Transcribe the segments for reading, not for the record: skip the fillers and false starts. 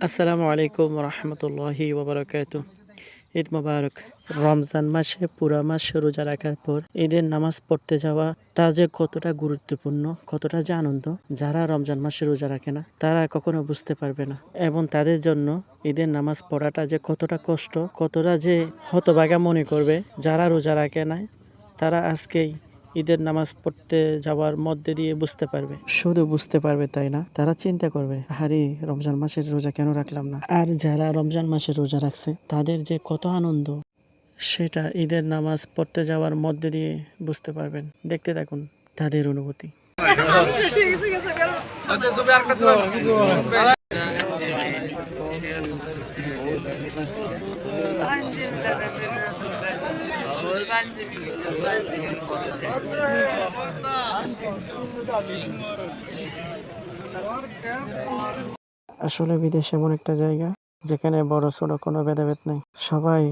আসসালামু আলাইকুম রহমতুল্লাহি ওবরাকাতু। ঈদ মোবারক। রমজান মাসে পুরা মাস রোজা রাখার পর ঈদের নামাজ পড়তে যাওয়া তা যে কতটা গুরুত্বপূর্ণ, কতটা যে আনন্দ, যারা রমজান মাসে রোজা রাখে না তারা কখনো বুঝতে পারবে না। এবং তাদের জন্য ঈদের নামাজ পড়াটা যে কতটা কষ্ট, কতটা যে হতভাগা মনে করবে যারা রোজা রাখে না, তারা আজকেই ঈদের নামাজ পড়তে যাওয়ার মধ্যে দিয়ে বুঝতে পারবে। শুধু বুঝতে পারবে তাই না, তারা চিন্তা করবে, আরে রমজান মাসের রোজা কেন রাখলাম না। আর যারা রমজান মাসের রোজা রাখছে তাদের যে কত আনন্দ, সেটা ঈদের নামাজ পড়তে যাওয়ার মধ্যে দিয়ে বুঝতে পারবেন। দেখতে থাকুন তাদের অনুভূতি। আসলে বিদেশ এমন একটা জায়গা যেখানে বড় ছোট কোনো ভেদাভেদ নেই, সবাই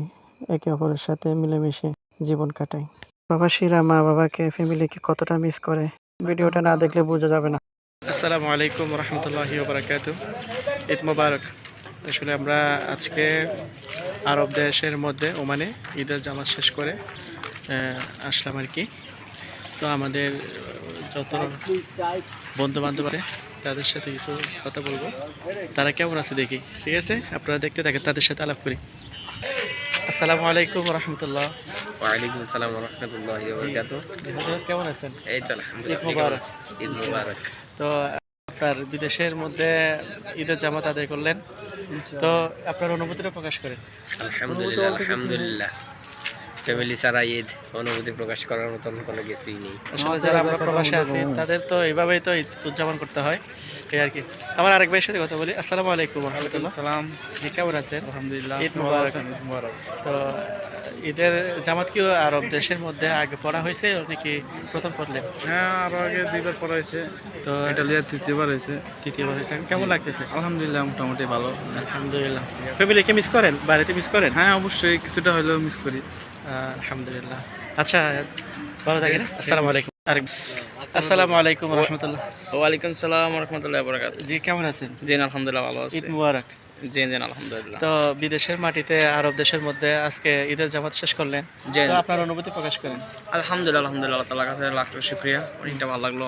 একে অপরের সাথে মিলেমিশে জীবন কাটায়। প্রবাসীরা মা বাবাকে, ফ্যামিলিকে কতটা মিস করে ভিডিওটা না দেখলে বোঝা যাবে না। আসসালামু আলাইকুম রহমতুল্লাহি ওবরাকাতু। ঈদ মোবারক। আসলে আমরা আজকে আরব দেশের মধ্যে ওমানে ঈদের জামাত শেষ করে আসলাম আর কি। তো আমাদের যত বন্ধু বান্ধব আছে তাদের সাথে কিছু কথা বলবো, তারা কেমন আছে দেখি। ঠিক আছে, আপনারা দেখতে থাকেন, তাদের সাথে আলাপ করি। আসসালামু আলাইকুম রহমতুল্লাহ। ওয়ালাইকুম আসসালাম ওয়া রাহমাতুল্লাহি ওয়া বারাকাতুহু। কেমন আছেন? এই তো আলহামদুলিল্লাহ। ঈদ মুবারক। তো আপনার বিদেশের মধ্যে ঈদের জামাত আদায় করলেন, তো আপনার অনুভূতিটা প্রকাশ করেন। আলহামদুলিল্লাহ আলহামদুলিল্লাহ। ফ্যামিলি ছাড়া ঈদ অনুভূতি প্রকাশ করার মতন কোনো কিছুই নেই। আসলে যারা আমরা প্রবাসে আছি তাদের তো এইভাবেই তো ঈদ উদযাপন করতে হয়, এই আর কি। আমার আরেক ভাইয়ের সাথে কথা বলি। আসসালামু আলাইকুম রহমতুল্লাহ। সালাম। জি, কেমন আছেন? আলহামদুলিল্লাহ। ঈদ মুবারক। মুবারক। তো ঈদের জামাত কি আরব দেশের মধ্যে আগে পড়া হয়েছে নাকি প্রথম পড়লেন? হ্যাঁ, আরো আগে দুইবার পড়া হয়েছে, তো এটা লিয়ে তৃতীয়বার হয়েছে। তৃতীয়বার হয়েছে, কেমন লাগতেছে? আলহামদুলিল্লাহ, মোটামুটি ভালো। আলহামদুলিল্লাহ। ফ্যামিলিকে মিস করেন? বাড়িতে মিস করেন? হ্যাঁ, অবশ্যই কিছুটা হলেও মিস করি। আলহামদুলিল্লাহ। আচ্ছা, ভালো থাকেন। আসসালামু আলাইকুম। আসসালামু আলাইকুম রহমতুল্লাহ। ওয়ালাইকুম আসসালাম ওয়া রাহমাতুল্লাহি ওয়া বারাকাতুহু। জি, কেমন আছেন? জি আলহামদুলিল্লাহ ভালো আছি। ঈদ মুবারক। জি জি আলহামদুলিল্লাহ। তো বিদেশের মাটিতে আরব দেশের মধ্যে আজকে ঈদের জামাত শেষ করলেন, জি। তো আপনার অনুভূতি প্রকাশ করেন। আলহামদুলিল্লাহ আলহামদুলিল্লাহ, আল্লাহ তাআলার কাছে লাখ লাখ শুকরিয়া। অনেকটা ভালো লাগলো।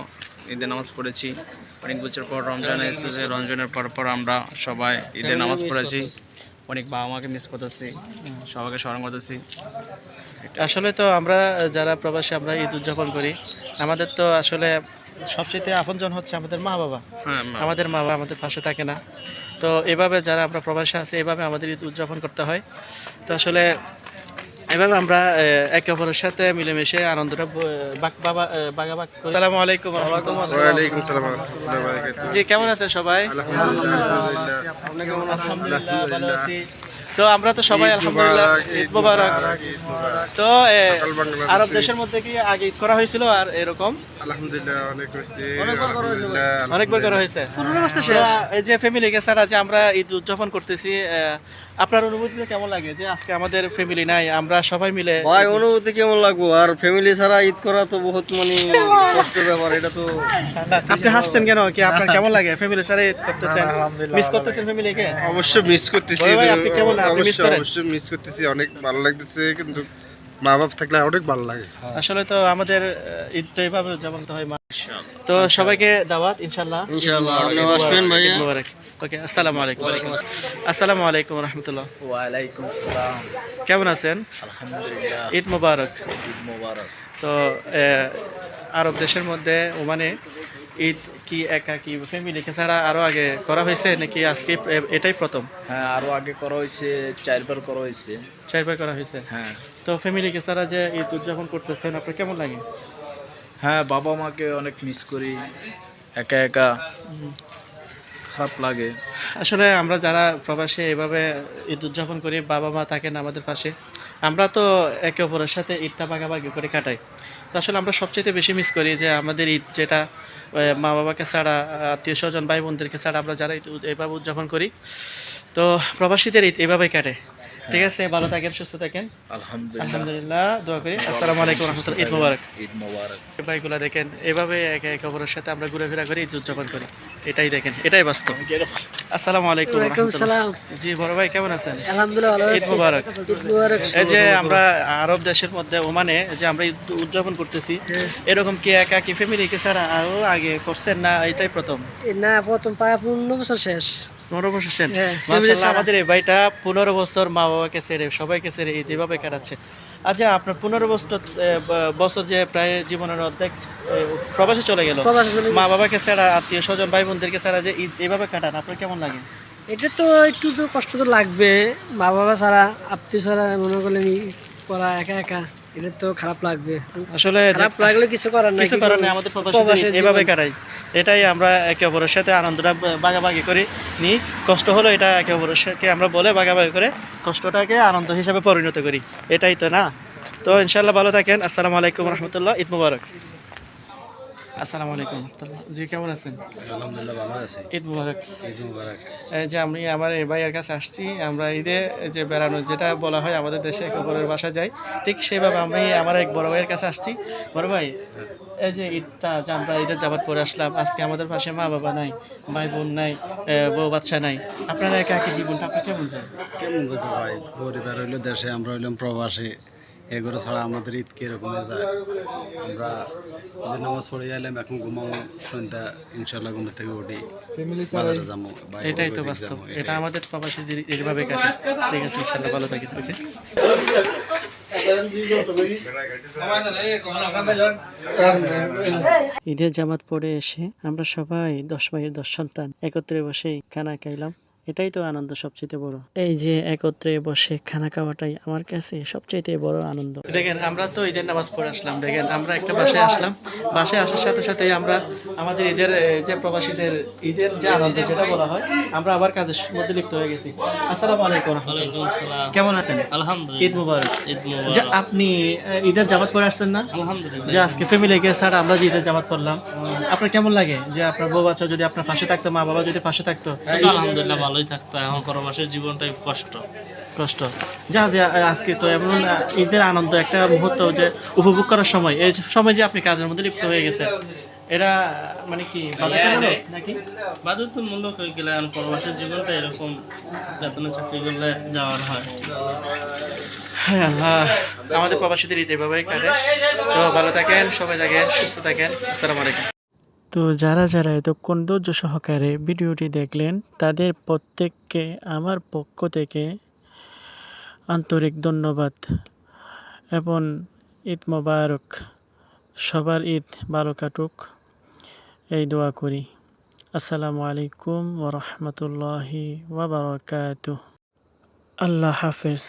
ঈদের নামাজ পড়েছি অনেক বছর পর, রমজান এসেছে, রমজানের পর আমরা সবাই ঈদের নামাজ পড়েছি। অনেক বাবা মাকে মিস করতেছি, সবাইকে স্মরণ করতেছি। আসলে তো আমরা যারা প্রবাসী আমরা ঈদ উদযাপন করি, আমাদের তো আসলে সবচেয়ে আপনজন হচ্ছে আমাদের মা বাবা। হ্যাঁ, আমাদের মা বাবা আমাদের পাশে থাকে না, তো এভাবে যারা আমরা প্রবাসী আছি এভাবে আমাদের ঈদ উদযাপন করতে হয়। তো আসলে এভাবে আমরা একে অপরের সাথে মিলেমিশে আনন্দটা ভাগাভাগ করি। আসসালামু আলাইকুম ওয়া রাহমাতুল্লাহ। ওয়ালাইকুম আসসালাম ওয়া রাহমাতুল্লাহি ওয়া বারাকাতুহু। জি, কেমন আছেন সবাই? আলহামদুলিল্লাহ। আলহামদুলিল্লাহ, ভালো আছি। তো আমরা তো সবাই আলহামদুলিল্লাহ। ঈদ মোবারক। তো আরব দেশের মধ্যে কি আগে ঈদ করা হয়েছিল আর এরকম? আলহামদুলিল্লাহ অনেক হয়েছে। অনেকবার করা হয়েছে। এই যে ফ্যামিলিকে ছাড়া যে আমরা ঈদ উদযাপন করতেছি, আপনার অনুভূতিতে কেমন লাগে যে আজকে আমাদের ফ্যামিলি নাই, আমরা সবাই মিলে? ভাই, অনুভূতি কেমন লাগবো? আর ফ্যামিলি ছাড়া ঈদ করা তো বহুত কষ্টের ব্যাপার, এটা তো। আপনি হাসছেন কেন? কি আপনার কেমন লাগে ফ্যামিলি ছাড়া ঈদ করতেছেন? মিস করতেছেন ফ্যামিলিকে? অবশ্যই মিস করতেছি। ভাই, আপনি কেমন? আপনি মিস করেন? অবশ্যই মিস করতেছি, অনেক ভালো লাগতেছে, কিন্তু মা বাপ থাকলে অনেক ভালো লাগে। আসলে তো আমাদের ঈদটা এইভাবে উদযাপন করতে হয়। তো সবাইকে দাওয়াত ইনশাআল্লাহ। ইনশাআল্লাহ আপনিও আসবেন ভাইয়া। ওকে, আসসালামু আলাইকুম। আসসালামু আলাইকুম রহমতুল্লাহ। ওয়ালাইকুম আসসালাম। কেমন আছেন? আলহামদুলিল্লাহ। ঈদ মোবারক। ঈদ মুবারক। তো আরব দেশের মধ্যে ওমানে ঈদ কি একা কি ফ্যামিলিকে ছাড়া আরো আগে করা হয়েছে নাকি আজকে এটাই প্রথম? হ্যাঁ, আরো আগে করা হয়েছে, 4বার করা হয়েছে। 4বার করা হয়েছে। হ্যাঁ তো ফ্যামিলিকে ছাড়া যে ঈদ উদযাপন করতেছেন, আপনার কেমন লাগে? হ্যাঁ, বাবা মাকে অনেক মিস করি, একা একা খারাপ লাগে। আসলে আমরা যারা প্রবাসে এভাবে ঈদ উদযাপন করি, বাবা মা থাকেন আমাদের পাশে, আমরা তো একে অপরের সাথে ঈদটা ভাগাভাগি করে কাটাই। তো আসলে আমরা সবচেয়ে বেশি মিস করি যে আমাদের ঈদ যেটা মা বাবাকে ছাড়া, আত্মীয় স্বজন ভাই বোনদেরকে ছাড়া আমরা যারা ঈদ এভাবে উদযাপন করি, তো প্রবাসীদের ঈদ এভাবেই কাটে। ঠিক আছে, ভালো থাকেন, সুস্থ থাকেন। আলহামদুলিল্লাহ। আলহামদুলিল্লাহ, দোয়া করি। আসসালামু আলাইকুম রহমতুল্লাহ। ঈদ মোবারক। ঈদ মোবারক। ভাইগুলা দেখেন, এভাবে একে একে অপরের সাথে আমরা ঘুরেফেরা করি, ঈদ উদযাপন করি। এটাই দেখেন, এটাই বাস্তব। আসসালামু আলাইকুম রহমতুল্লাহ। জি বড় ভাই, কেমন আছেন? আলহামদুলিল্লাহ ভালো ঈদ মোবারক। ঈদ মুবারক। এই যে আমরা আরব দেশের মধ্যে ওমানে যে আমরা ঈদ উদযাপন করতেছি, এরকম কি একা কি ফ্যামিলি কে ছাড়া আরো আগে করছেন না এটাই প্রথম? না, প্রথম প্রায় 15 বছর শেষ। 15 বছর সেন। হ্যাঁ, family মাশাআল্লাহ, ছাড়া। আমাদের এই ভাইটা 15 বছর মা বাবাকে ছেড়ে সবাইকে ছেড়ে ঈদ এভাবে কাটাচ্ছে। আচ্ছা, আপনার 15 বছর যে প্রায় জীবনের অর্ধেক প্রবাসে চলে গেল, প্রবাসে চলে মা গেছে। বাবাকে ছাড়া, আত্মীয় স্বজন ভাই বোনদেরকে ছাড়া যে ঈদ এভাবে কাটান, আপনার কেমন লাগে? এটা তো একটু তো কষ্ট তো লাগবে, মা বাবা ছাড়া আত্মীয় ছাড়া মনে করলেন ই করা একা একা, এটা তো খারাপ লাগবে। আসলে খারাপ লাগলে কিছু করার নাই, কিছু করার নেই, আমাদের প্রবাসে এভাবে কাটাই। এটাই আমরা একে অপরের সাথে আনন্দটা ভাগাভাগি করি নি। কষ্ট হলো এটা একে অপরের সাথে আমরা বলে ভাগাভাগি করে কষ্টটাকে আনন্দ হিসাবে পরিণত করি, এটাই তো না? তো ইনশাআল্লাহ ভালো থাকেন। আসসালামু আলাইকুম রহমতুল্লাহ। ঈদ মুবারক। আসসালামু আলাইকুম রহমতুল্লাহ। জি কেমন আছেন? আলহামদুলিল্লাহ ভালো আছে। ঈদ মুবারক। ঈদ মুবারক। এই যে আমি আমার এই ভাইয়ের কাছে আসছি, আমরা ঈদে যে বেড়ানো যেটা বলা হয় আমাদের দেশে একে অপরের বাসা যাই, ঠিক সেভাবে আমি আমার এক বড় ভাইয়ের কাছে আসছি। বড় ভাই, এই যে ঈদটা যে আমরা ঈদের জামাত পরে আসলাম, আজকে আমাদের পাশে মা বাবা নাই, ভাই বোন নাই, বউ বাচ্চা নাই, আপনারা একা একই জীবনটা আপনি কেমন যায়? কেমন যাবে ভাই, পরিবার হইলো দেশে, আমরা হইলাম প্রবাসে, এগুলো ছাড়া আমাদের ঈদ কিরকম যায়। আমরা ঈদের নামাজ পড়ে যাইলাম, এখন ঘুমাবো, সন্ধ্যা ইনশাল্লাহ ঘুম থেকে উঠি বাজারে যাবো। এটাই তো বাস্তব, এটা আমাদের প্রবাসীদের এইভাবে কাটে। ঠিক আছে, ইনশাআল্লাহ ভালো থাকেন। ওকে। ঈদের জামাত পড়ে এসে আমরা সবাই 10 ভাইয়ের 10 সন্তান একত্রে বসে খানা খাইলাম। এটাই তো আনন্দ সবচেয়ে বড়। এই যে একত্রে বসে খানা খাওয়াটাই আমার কাছে সবচেয়ে বড় আনন্দ। দেখেন, আমরা তো ঈদের নামাজ পড়ে আসলাম, দেখেন আমরা একটা বাসায় আসলাম, বাসায় আসার সাথে সাথে আমরা আমাদের ঈদের যে প্রবাসীদের ঈদের যে আনন্দ যেটা বলা হয়, আমরা আবার কাজের মধ্যে লিপ্ত হয়ে গেছি। আসসালামু আলাইকুম। কেমন আছেন? আলহামদুলিল্লাহ। ঈদ মুবারক। ঈদ মুবারক। যে আপনি ঈদের জামাত পড়ে আসছেন না? আলহামদুলিল্লাহ। যে আজকে ফ্যামিলিকে ছাড়া আমরা যে ঈদের জামাত পড়লাম, আপনার কেমন লাগে যে আপনার বউ বাচ্চা যদি আপনার পাশে থাকতো, মা বাবা যদি পাশে থাকতো? আলহামদুলিল্লাহ ভালোই থাকতো, এখন প্রবাসের জীবনটাই কষ্ট। যা যে আজকে তো এমন ঈদের আনন্দ একটা মুহূর্ত যে উপভোগ করার সময়, এই সময় যে আপনি কাজের মধ্যে লিপ্ত হয়ে গেছেন, এটা মানে কি বাধ্যতামূলক নাকি? বাধ্যতামূলক হয়ে গেলে এখন প্রবাসের জীবনটা এরকম, বেতনে চাকরি করলে যাওয়ার হয়। হ্যাঁ আল্লাহ, আমাদের প্রবাসীদের ঈদ এভাবেই কাটে। তো ভালো থাকেন, সবাই থাকেন, সুস্থ থাকেন। আসসালামু আলাইকুম। তো যারা যারা এতক্ষণ ধৈর্য সহকারে ভিডিওটি দেখলেন, তাদের প্রত্যেককে আমার পক্ষ থেকে আন্তরিক ধন্যবাদ এবং ঈদ মোবারক। সবার ঈদ ভালো কাটুক এই দোয়া করি। আসসালামু আলাইকুম ওয়া রাহমাতুল্লাহি ওয়া বারাকাতুহু। আল্লাহ হাফেজ।